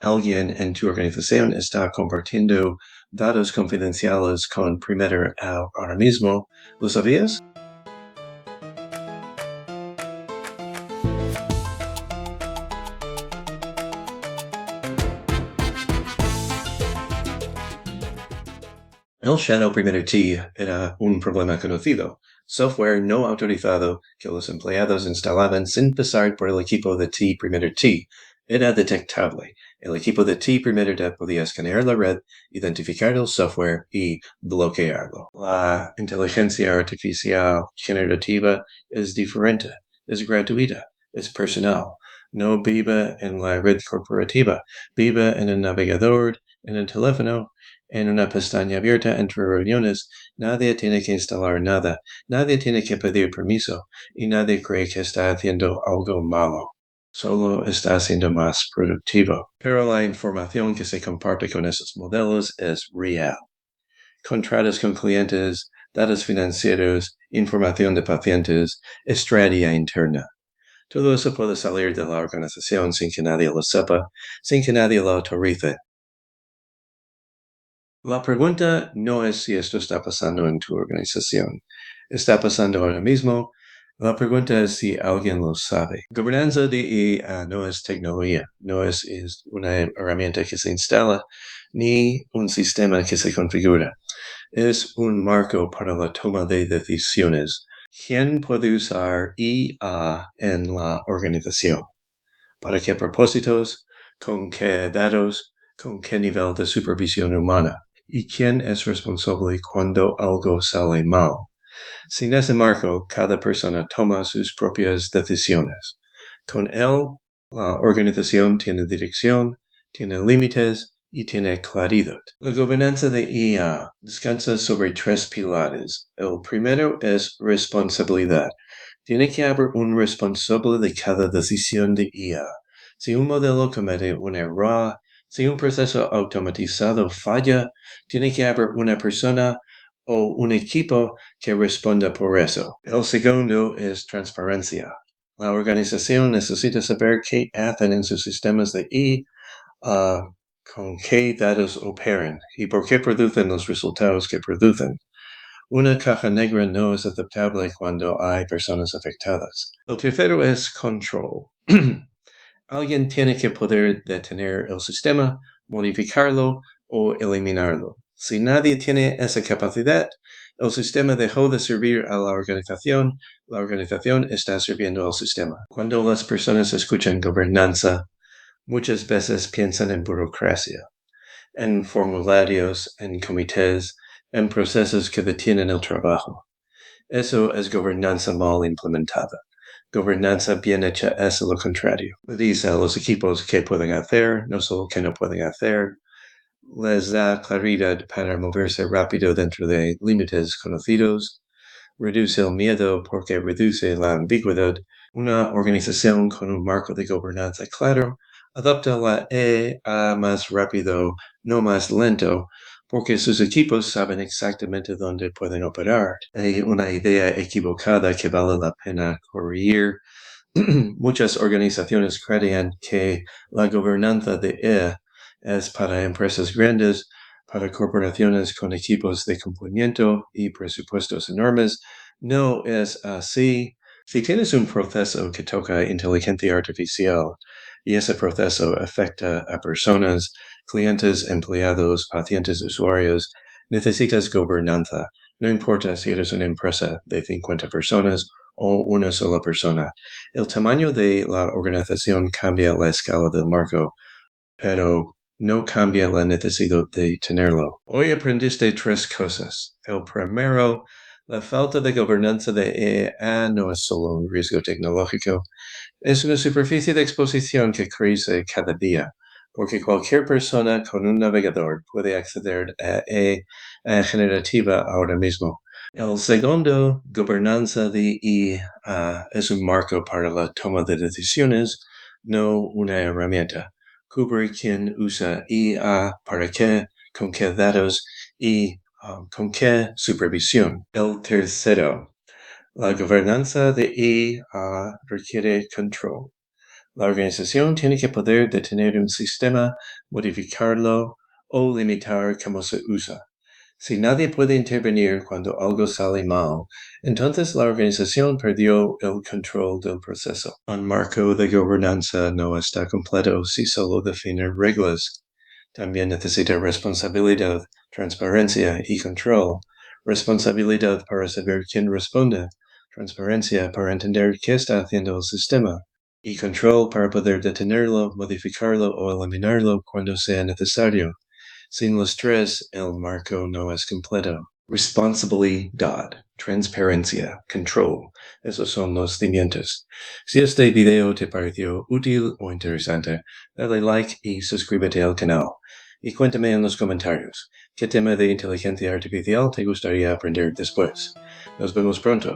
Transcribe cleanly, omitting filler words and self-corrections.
alguien en tu organización está compartiendo datos confidenciales con primero ahora mismo. ¿Lo sabías? El Shadow primero T era un problema conocido. Software no autorizado que los empleados instalaban sin pasar por el equipo de T primero T era detectable. El equipo de T primero T podía escanear la red, identificar el software y bloquearlo. La inteligencia artificial generativa es diferente, es gratuita, es personal. No vive en la red corporativa, vive en el navegador, en el teléfono, en una pestaña abierta entre reuniones. Nadie tiene que instalar nada, nadie tiene que pedir permiso y nadie cree que está haciendo algo malo. Solo está siendo más productivo. Pero la información que se comparte con esos modelos es real. Contratos con clientes, datos financieros, información de pacientes, estrategia interna. Todo eso puede salir de la organización sin que nadie lo sepa, sin que nadie lo autorice. La pregunta no es si esto está pasando en tu organización. Está pasando ahora mismo. La pregunta es si alguien lo sabe. Gobernanza de IA no es tecnología, no es una herramienta que se instala, ni un sistema que se configura. Es un marco para la toma de decisiones. ¿Quién puede usar IA en la organización? ¿Para qué propósitos? ¿Con qué datos? ¿Con qué nivel de supervisión humana? ¿Y quién es responsable cuando algo sale mal? Sin ese marco, cada persona toma sus propias decisiones. Con él, la organización tiene dirección, tiene límites y tiene claridad. La gobernanza de IA descansa sobre tres pilares. El primero es responsabilidad. Tiene que haber un responsable de cada decisión de IA. Si un modelo comete un error, si un proceso automatizado falla, tiene que haber una persona o un equipo que responda por eso. El segundo es transparencia. La organización necesita saber qué hacen en sus sistemas de IA, con qué datos operan y por qué producen los resultados que producen. Una caja negra no es aceptable cuando hay personas afectadas. El tercero es control. Alguien tiene que poder detener el sistema, modificarlo o eliminarlo. Si nadie tiene esa capacidad, el sistema dejó de servir a la organización está sirviendo al sistema. Cuando las personas escuchan gobernanza, muchas veces piensan en burocracia, en formularios, en comités, en procesos que detienen el trabajo. Eso es gobernanza mal implementada. Gobernanza bien hecha es lo contrario. Le dice a los equipos qué pueden hacer, no solo qué no pueden hacer. Les da claridad para moverse rápido dentro de límites conocidos. Reduce el miedo porque reduce la ambigüedad. Una organización con un marco de gobernanza claro adopta la EA más rápido, no más lento, porque sus equipos saben exactamente dónde pueden operar. Hay una idea equivocada que vale la pena corregir. Muchas organizaciones creen que la gobernanza de IA es para empresas grandes, para corporaciones con equipos de cumplimiento y presupuestos enormes. No es así. Si tienes un proceso que toca inteligencia artificial y ese proceso afecta a personas, clientes, empleados, pacientes, usuarios, necesitas gobernanza. No importa si eres una empresa de 50 personas o una sola persona. El tamaño de la organización cambia la escala del marco, pero no cambia la necesidad de tenerlo. Hoy aprendiste tres cosas. El primero, la falta de gobernanza de EA no es solo un riesgo tecnológico, es una superficie de exposición que crece cada día, porque cualquier persona con un navegador puede acceder a Generativa ahora mismo. El segundo, gobernanza de IA, es un marco para la toma de decisiones, no una herramienta. Cubre quién usa IA, para qué, con qué datos y con qué supervisión. El tercero, la gobernanza de IA requiere control. La organización tiene que poder detener un sistema, modificarlo o limitar cómo se usa. Si nadie puede intervenir cuando algo sale mal, entonces la organización perdió el control del proceso. Un marco de gobernanza no está completo si solo define reglas. También necesita responsabilidad, transparencia y control. Responsabilidad para saber quién responde. Transparencia para entender qué está haciendo el sistema. Y control para poder detenerlo, modificarlo o eliminarlo cuando sea necesario. Sin los tres, el marco no es completo. Responsabilidad, transparencia, control. Esos son los cimientos. Si este video te pareció útil o interesante, dale like y suscríbete al canal. Y cuéntame en los comentarios, ¿qué tema de inteligencia artificial te gustaría aprender después? Nos vemos pronto.